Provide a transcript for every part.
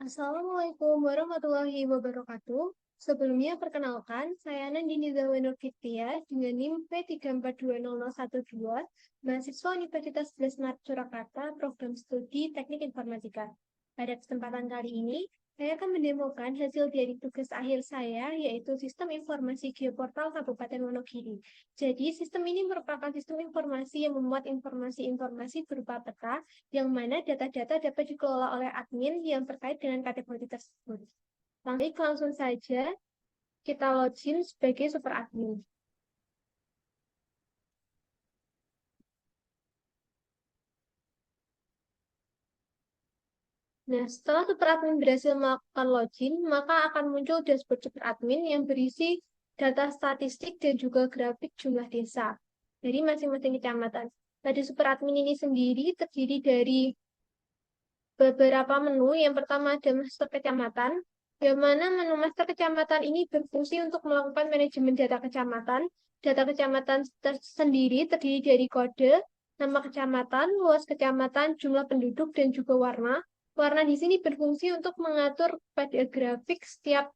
Assalamualaikum warahmatullahi wabarakatuh. Sebelumnya perkenalkan, saya Nandini Zawanur Fitria dengan NIM P3420012, mahasiswa Universitas 11 Maret Surakarta, program studi Teknik Informatika. Pada kesempatan kali ini, saya akan mendemokan hasil dari tugas akhir saya, yaitu Sistem Informasi Geoportal Kabupaten Wonogiri. Jadi, sistem ini merupakan sistem informasi yang memuat informasi-informasi berupa peta, yang mana data-data dapat dikelola oleh admin yang terkait dengan kategori tersebut. Langsung saja kita login sebagai super admin. Nah, setelah super admin berhasil melakukan login, maka akan muncul dashboard super admin yang berisi data statistik dan juga grafik jumlah desa dari masing-masing kecamatan. Pada super admin ini sendiri terdiri dari beberapa menu. Yang pertama ada master kecamatan, yang mana menu master kecamatan ini berfungsi untuk melakukan manajemen data kecamatan. Data kecamatan sendiri terdiri dari kode, nama kecamatan, luas kecamatan, jumlah penduduk, dan juga warna. Warna di sini berfungsi untuk mengatur pada grafik setiap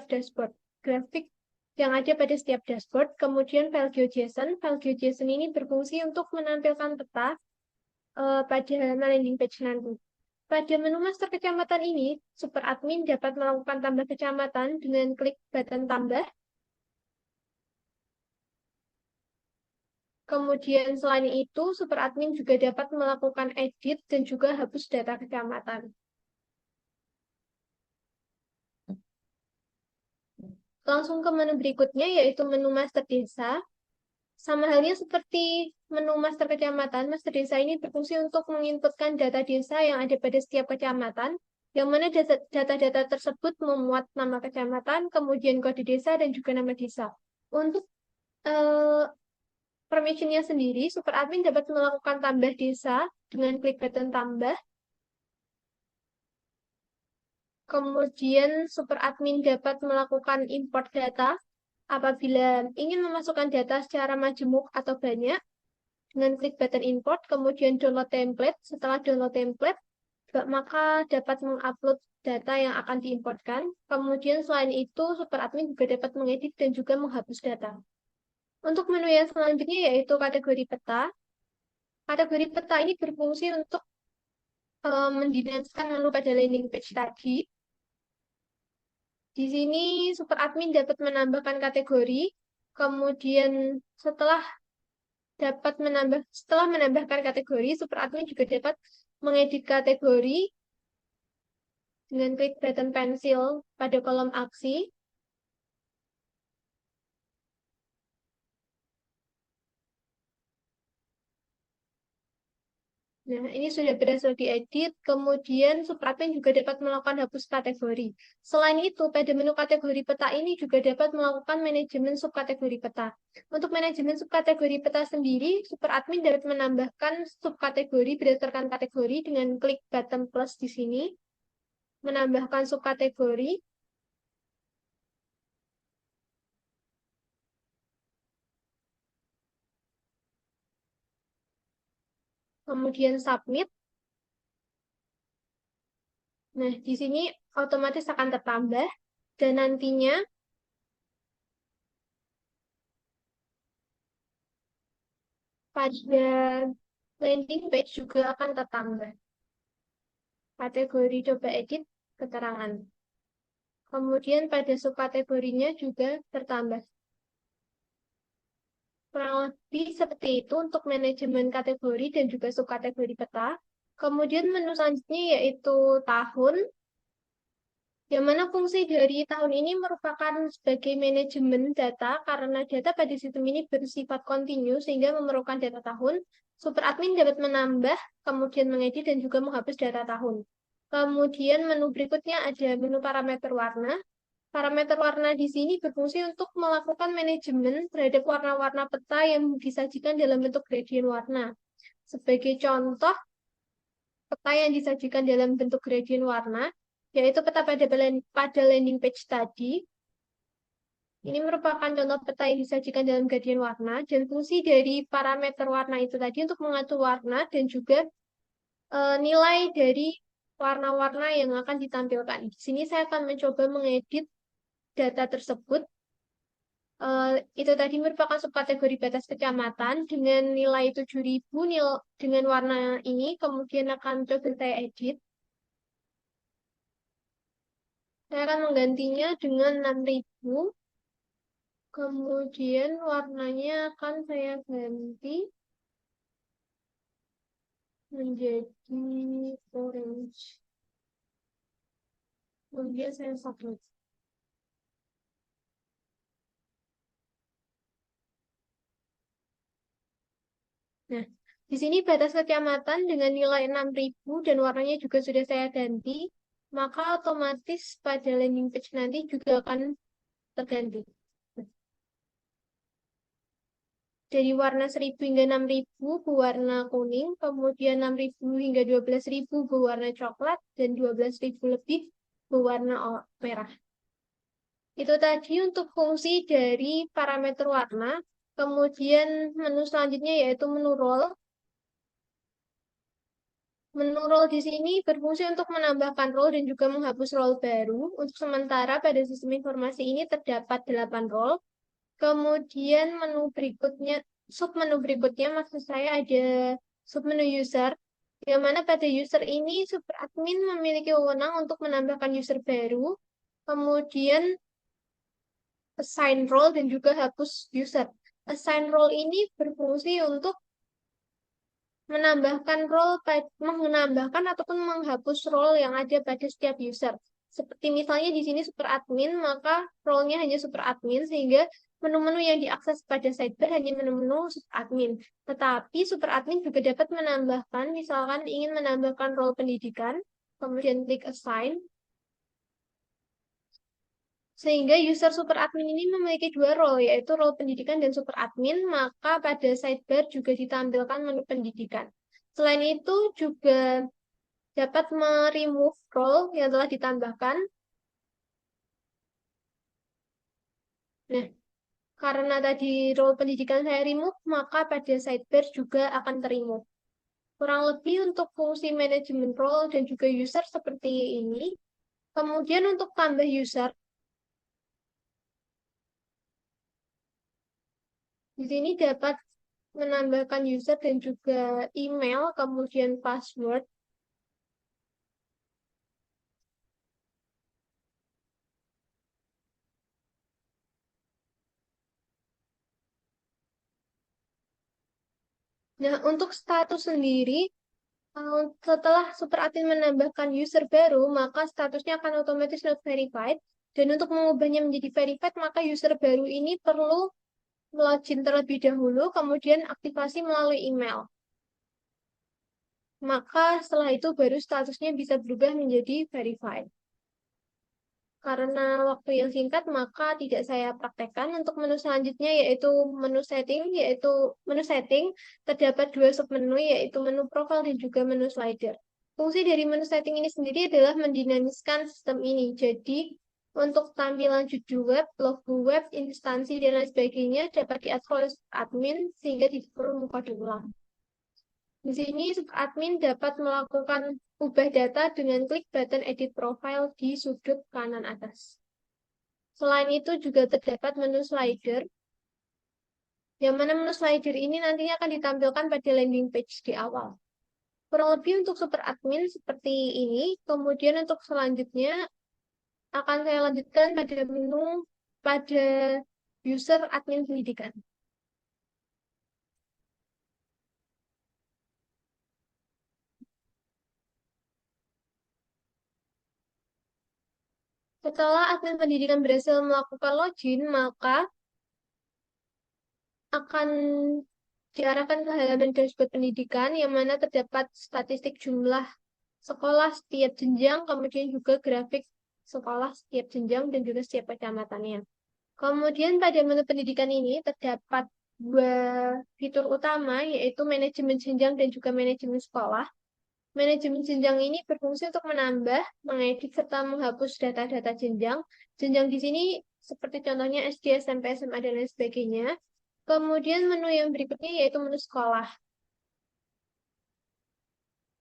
dashboard. Grafik yang ada pada setiap dashboard. Kemudian file GeoJSON. File GeoJSON ini berfungsi untuk menampilkan peta pada landing page nanti. Pada menu master kecamatan ini, super admin dapat melakukan tambah kecamatan dengan klik button tambah. Kemudian selain itu, super admin juga dapat melakukan edit dan juga hapus data kecamatan. Langsung ke menu berikutnya, yaitu menu master desa. Sama halnya seperti menu master kecamatan, master desa ini berfungsi untuk menginputkan data desa yang ada pada setiap kecamatan, yang mana data-data tersebut memuat nama kecamatan, kemudian kode desa, dan juga nama desa. Untuk permissionnya sendiri, super admin dapat melakukan tambah desa dengan klik button tambah. Kemudian super admin dapat melakukan import data apabila ingin memasukkan data secara majemuk atau banyak dengan klik button import, kemudian download template. Setelah download template, maka dapat mengupload data yang akan diimportkan. Kemudian selain itu, super admin juga dapat mengedit dan juga menghapus data. Untuk menu yang selanjutnya yaitu kategori peta. Kategori peta ini berfungsi untuk mendinamikkan menu pada landing page tadi. Di sini super admin dapat menambahkan kategori, kemudian setelah menambahkan kategori, super admin juga dapat mengedit kategori dengan klik button pensil pada kolom aksi. Nah, ini sudah berhasil diedit, kemudian super admin juga dapat melakukan hapus kategori. Selain itu, pada menu kategori peta ini juga dapat melakukan manajemen subkategori peta. Untuk manajemen subkategori peta sendiri, super admin dapat menambahkan subkategori berdasarkan kategori dengan klik button plus di sini, menambahkan subkategori. Kemudian submit. Nah, di sini otomatis akan tertambah dan nantinya pada landing page juga akan tertambah kategori coba edit keterangan. Kemudian pada subkategorinya juga bertambah. Kurang lebih seperti itu untuk manajemen kategori dan juga subkategori peta. Kemudian menu selanjutnya yaitu tahun, yang mana fungsi dari tahun ini merupakan sebagai manajemen data karena data pada sistem ini bersifat kontinu sehingga memerlukan data tahun. Super admin dapat menambah, kemudian mengedit dan juga menghapus data tahun. Kemudian menu berikutnya ada menu parameter warna. Parameter warna di sini berfungsi untuk melakukan manajemen terhadap warna-warna peta yang disajikan dalam bentuk gradient warna. Sebagai contoh, peta yang disajikan dalam bentuk gradient warna, yaitu peta pada landing page tadi. Ini merupakan contoh peta yang disajikan dalam gradient warna, dan fungsi dari parameter warna itu tadi untuk mengatur warna dan juga nilai dari warna-warna yang akan ditampilkan. Di sini saya akan mencoba mengedit data tersebut. Itu tadi merupakan subkategori batas kecamatan dengan nilai 7.000 dengan warna ini, kemudian akan coba saya edit. Saya akan menggantinya dengan 6.000. Kemudian warnanya akan saya ganti menjadi orange. Kemudian saya submit. Nah, di sini batas kecamatan dengan nilai 6.000 dan warnanya juga sudah saya ganti, maka otomatis pada landing page nanti juga akan terganti. Dari warna 1.000 hingga 6.000 berwarna kuning, kemudian 6.000 hingga 12.000 berwarna coklat, dan 12.000 lebih berwarna merah. Itu tadi untuk fungsi dari parameter warna. Kemudian menu selanjutnya yaitu menu role. Menu role di sini berfungsi untuk menambahkan role dan juga menghapus role baru. Untuk sementara pada sistem informasi ini terdapat 8 role. Kemudian submenu berikutnya maksud saya ada submenu user, yang mana pada user ini super admin memiliki wewenang untuk menambahkan user baru, kemudian assign role dan juga hapus user. Assign role ini berfungsi untuk menambahkan ataupun menghapus role yang ada pada setiap user. Seperti misalnya di sini super admin, maka role-nya hanya super admin sehingga menu-menu yang diakses pada sidebar hanya menu-menu super admin. Tetapi super admin juga dapat menambahkan, misalkan ingin menambahkan role pendidikan, kemudian klik assign. Sehingga user super admin ini memiliki dua role, yaitu role pendidikan dan super admin, maka pada sidebar juga ditampilkan menu pendidikan. Selain itu juga dapat remove role yang telah ditambahkan. Nah, karena tadi role pendidikan saya remove, maka pada sidebar juga akan terremove. Kurang lebih untuk fungsi manajemen role dan juga user seperti ini. Kemudian untuk tambah user, di sini dapat menambahkan user dan juga email, kemudian password. Nah, untuk status sendiri, setelah super admin menambahkan user baru, maka statusnya akan otomatis not verified. Dan untuk mengubahnya menjadi verified, maka user baru ini perlu login terlebih dahulu, kemudian aktivasi melalui email. Maka setelah itu baru statusnya bisa berubah menjadi verified. Karena waktu yang singkat, maka tidak saya praktekkan. Untuk menu selanjutnya yaitu menu setting terdapat dua submenu yaitu menu profile dan juga menu slider. Fungsi dari menu setting ini sendiri adalah mendinamiskan sistem ini. Jadi untuk tampilan judul web, logo web, instansi dan lain sebagainya dapat diatur oleh admin sehingga tidak perlu mengkode ulang. Di sini admin dapat melakukan ubah data dengan klik button edit profile di sudut kanan atas. Selain itu juga terdapat menu slider, yang mana menu slider ini nantinya akan ditampilkan pada landing page di awal. Kurang lebih untuk super admin seperti ini, kemudian untuk selanjutnya akan saya lanjutkan pada user admin pendidikan. Setelah admin pendidikan berhasil melakukan login, maka akan diarahkan ke halaman dashboard pendidikan yang mana terdapat statistik jumlah sekolah setiap jenjang, kemudian juga grafik sekolah setiap jenjang dan juga setiap kecamatannya. Kemudian pada menu pendidikan ini terdapat dua fitur utama yaitu manajemen jenjang dan juga manajemen sekolah. Manajemen jenjang ini berfungsi untuk menambah, mengedit, serta menghapus data-data jenjang. Jenjang di sini seperti contohnya SD, SMP, SMA, dan lain sebagainya. Kemudian menu yang berikutnya yaitu menu sekolah.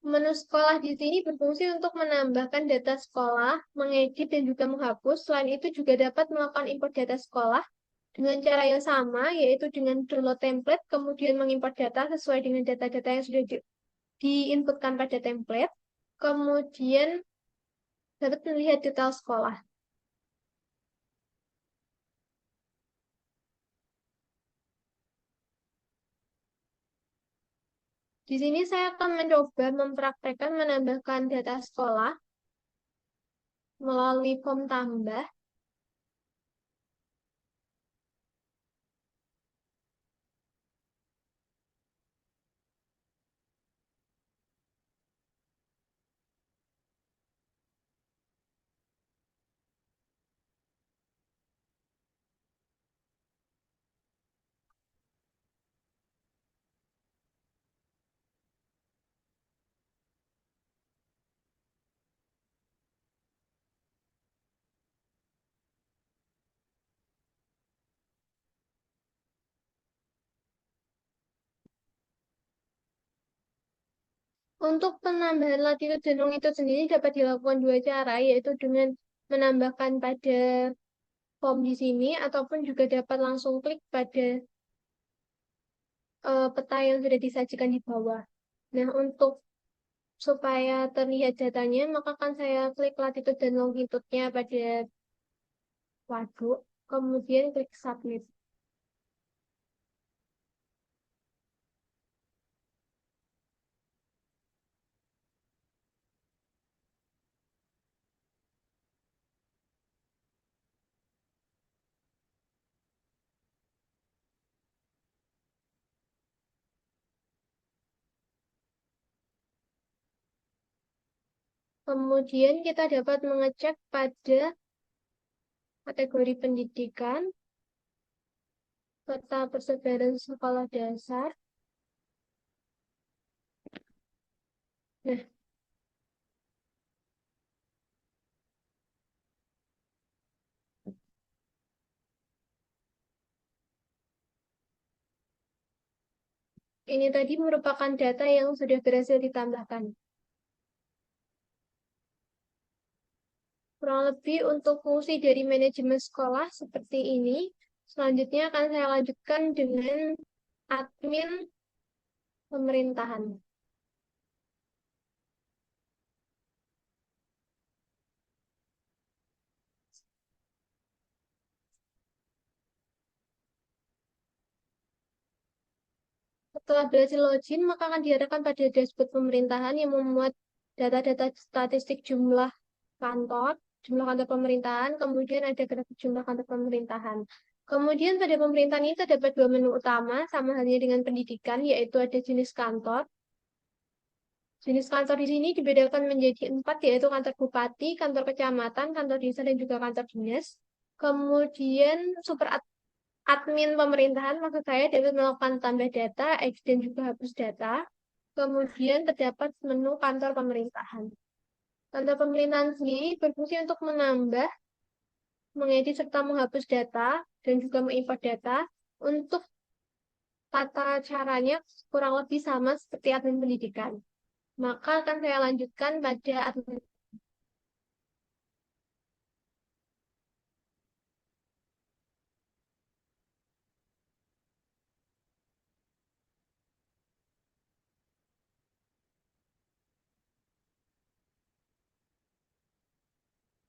Menu sekolah di sini berfungsi untuk menambahkan data sekolah, mengedit, dan juga menghapus. Selain itu juga dapat melakukan import data sekolah dengan cara yang sama, yaitu dengan download template, kemudian mengimport data sesuai dengan data-data yang sudah diinputkan pada template, kemudian dapat melihat detail sekolah. Di sini saya akan mencoba mempraktekkan menambahkan data sekolah melalui form tambah. Untuk penambahan latitude dan longitude sendiri dapat dilakukan dua cara, yaitu dengan menambahkan pada form di sini, ataupun juga dapat langsung klik pada peta yang sudah disajikan di bawah. Nah, untuk supaya terlihat datanya, maka akan saya klik latitude dan longitude-nya pada waduk, kemudian klik submit. Kemudian kita dapat mengecek pada kategori pendidikan, peta persebaran sekolah dasar. Nah, ini tadi merupakan data yang sudah berhasil ditambahkan. Kurang lebih untuk fungsi dari manajemen sekolah seperti ini. Selanjutnya akan saya lanjutkan dengan admin pemerintahan. Setelah berhasil login, maka akan diarahkan pada dashboard pemerintahan yang memuat data-data statistik jumlah kantor pemerintahan, kemudian ada grafik jumlah kantor pemerintahan. Kemudian pada pemerintahan ini terdapat dua menu utama, sama halnya dengan pendidikan, yaitu ada jenis kantor. Jenis kantor di sini dibedakan menjadi empat, yaitu kantor bupati, kantor kecamatan, kantor desa, dan juga kantor dinas. Kemudian admin pemerintahan, maksud saya dapat melakukan tambah data, edit, dan juga hapus data. Kemudian terdapat menu kantor pemerintahan. Kantor pemerintahan sendiri berfungsi untuk menambah, mengedit, serta menghapus data, dan juga mengimport data. Untuk tata caranya kurang lebih sama seperti admin pendidikan. Maka akan saya lanjutkan pada admin.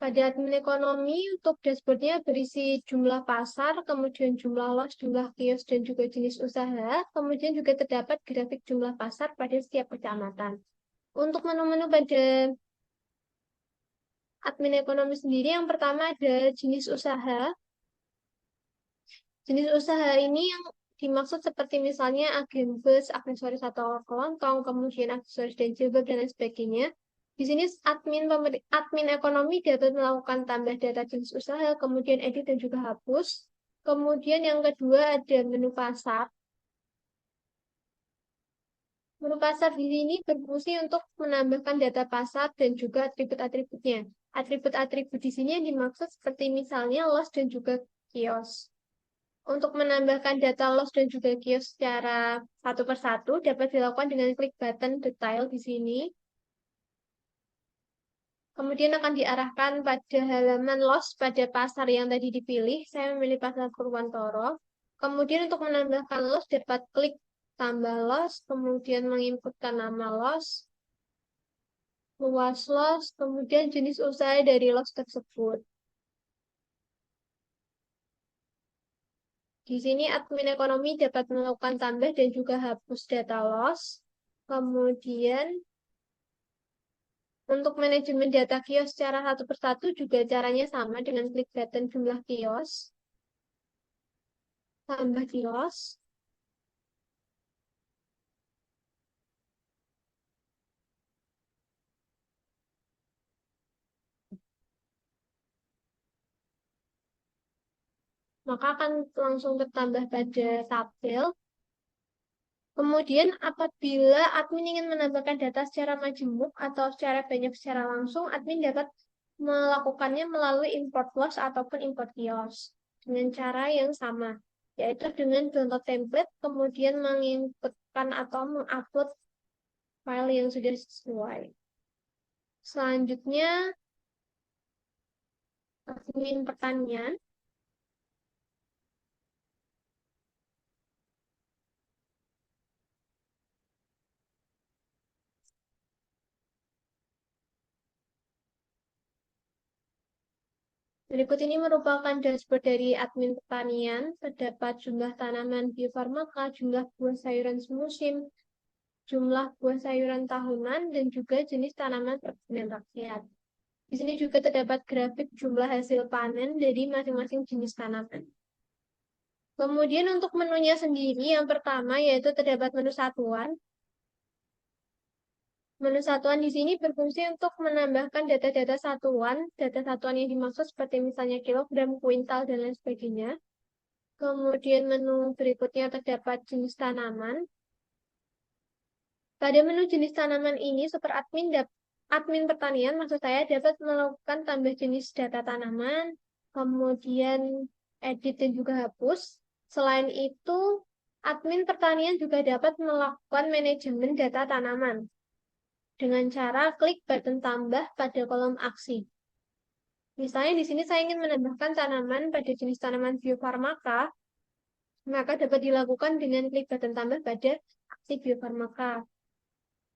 Pada admin ekonomi, untuk dashboardnya berisi jumlah pasar, kemudian jumlah los, jumlah kios, dan juga jenis usaha. Kemudian juga terdapat grafik jumlah pasar pada setiap kecamatan. Untuk menu-menu pada admin ekonomi sendiri, yang pertama ada jenis usaha. Jenis usaha ini yang dimaksud seperti misalnya agen bus, aksesoris atau kelontong, kemudian aksesoris dan jilbab, dan lain sebagainya. Di sini admin ekonomi dapat melakukan tambah data jenis usaha, kemudian edit dan juga hapus. Kemudian yang kedua ada menu pasar. Menu pasar di sini berfungsi untuk menambahkan data pasar dan juga atribut-atributnya. Atribut-atribut di sini yang dimaksud seperti misalnya los dan juga kios. Untuk menambahkan data los dan juga kios secara satu persatu dapat dilakukan dengan klik button detail di sini. Kemudian akan diarahkan pada halaman los pada pasar yang tadi dipilih. Saya memilih pasar Purwantoro. Kemudian untuk menambahkan los dapat klik tambah los, kemudian menginputkan nama los, luas los, kemudian jenis usaha dari los tersebut. Di sini admin ekonomi dapat melakukan tambah dan juga hapus data los. Kemudian untuk manajemen data kios secara satu persatu juga caranya sama dengan klik button jumlah kios, tambah kios. Maka akan langsung bertambah pada tabel. Kemudian apabila admin ingin menambahkan data secara majemuk atau secara banyak secara langsung, admin dapat melakukannya melalui import loss ataupun import kios dengan cara yang sama, yaitu dengan download template, kemudian menginputkan atau mengupload file yang sudah sesuai. Selanjutnya, admin pertanian. Berikut ini merupakan dashboard dari admin pertanian. Terdapat jumlah tanaman biofarmaka, jumlah buah sayuran semusim, jumlah buah sayuran tahunan, dan juga jenis tanaman perkebunan rakyat. Di sini juga terdapat grafik jumlah hasil panen dari masing-masing jenis tanaman. Kemudian untuk menunya sendiri, yang pertama yaitu terdapat menu satuan. Menu satuan di sini berfungsi untuk menambahkan data-data satuan. Data satuan yang dimaksud seperti misalnya kilogram, kuintal, dan lain sebagainya. Kemudian menu berikutnya terdapat jenis tanaman. Pada menu jenis tanaman ini, super admin pertanian maksud saya dapat melakukan tambah jenis data tanaman, kemudian edit dan juga hapus. Selain itu, admin pertanian juga dapat melakukan manajemen data tanaman dengan cara klik button tambah pada kolom aksi. Misalnya di sini saya ingin menambahkan tanaman pada jenis tanaman biofarmaka, maka dapat dilakukan dengan klik button tambah pada aksi biofarmaka.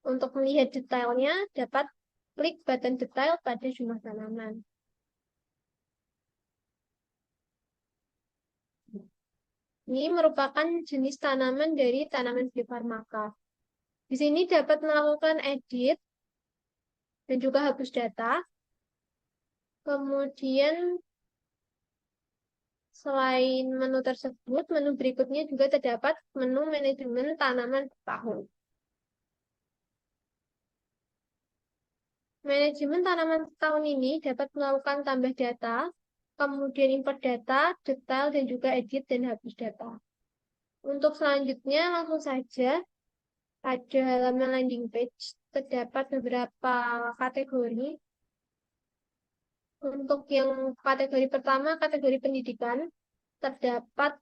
Untuk melihat detailnya, dapat klik button detail pada jumlah tanaman. Ini merupakan jenis tanaman dari tanaman biofarmaka. Di sini dapat melakukan edit dan juga hapus data. Kemudian selain menu tersebut, menu berikutnya juga terdapat menu manajemen tanaman per tahun. Manajemen tanaman per tahun ini dapat melakukan tambah data, kemudian import data, detail, dan juga edit dan hapus data. Untuk selanjutnya, langsung saja pada halaman landing page terdapat beberapa kategori. Untuk yang kategori pertama, kategori pendidikan, terdapat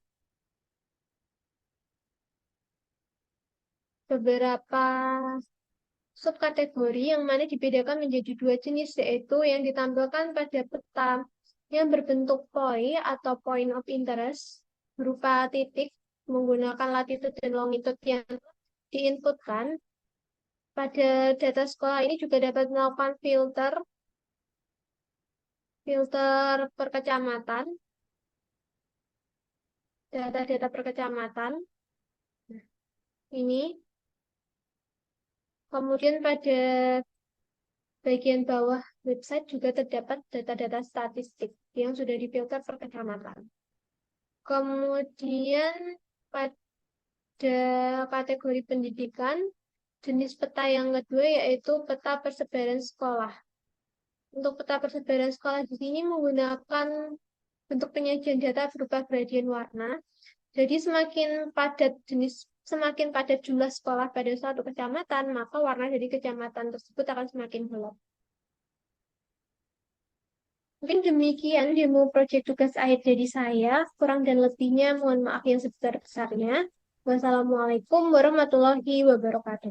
beberapa subkategori yang mana dibedakan menjadi dua jenis, yaitu yang ditampilkan pada peta yang berbentuk POI atau point of interest berupa titik menggunakan latitude dan longitude yang diinputkan. Pada data sekolah ini juga dapat melakukan filter per kecamatan, data-data per kecamatan. Ini kemudian pada bagian bawah website juga terdapat data-data statistik yang sudah difilter per kecamatan. Kemudian pada kategori pendidikan, jenis peta yang kedua yaitu peta persebaran sekolah. Untuk peta persebaran sekolah di sini menggunakan bentuk penyajian data berupa gradien warna. Jadi semakin padat jumlah sekolah pada suatu kecamatan, maka warna dari kecamatan tersebut akan semakin gelap. Mungkin demikian demo proyek tugas akhir dari saya. Kurang dan lebihnya mohon maaf yang sebesar-besarnya. Wassalamualaikum warahmatullahi wabarakatuh.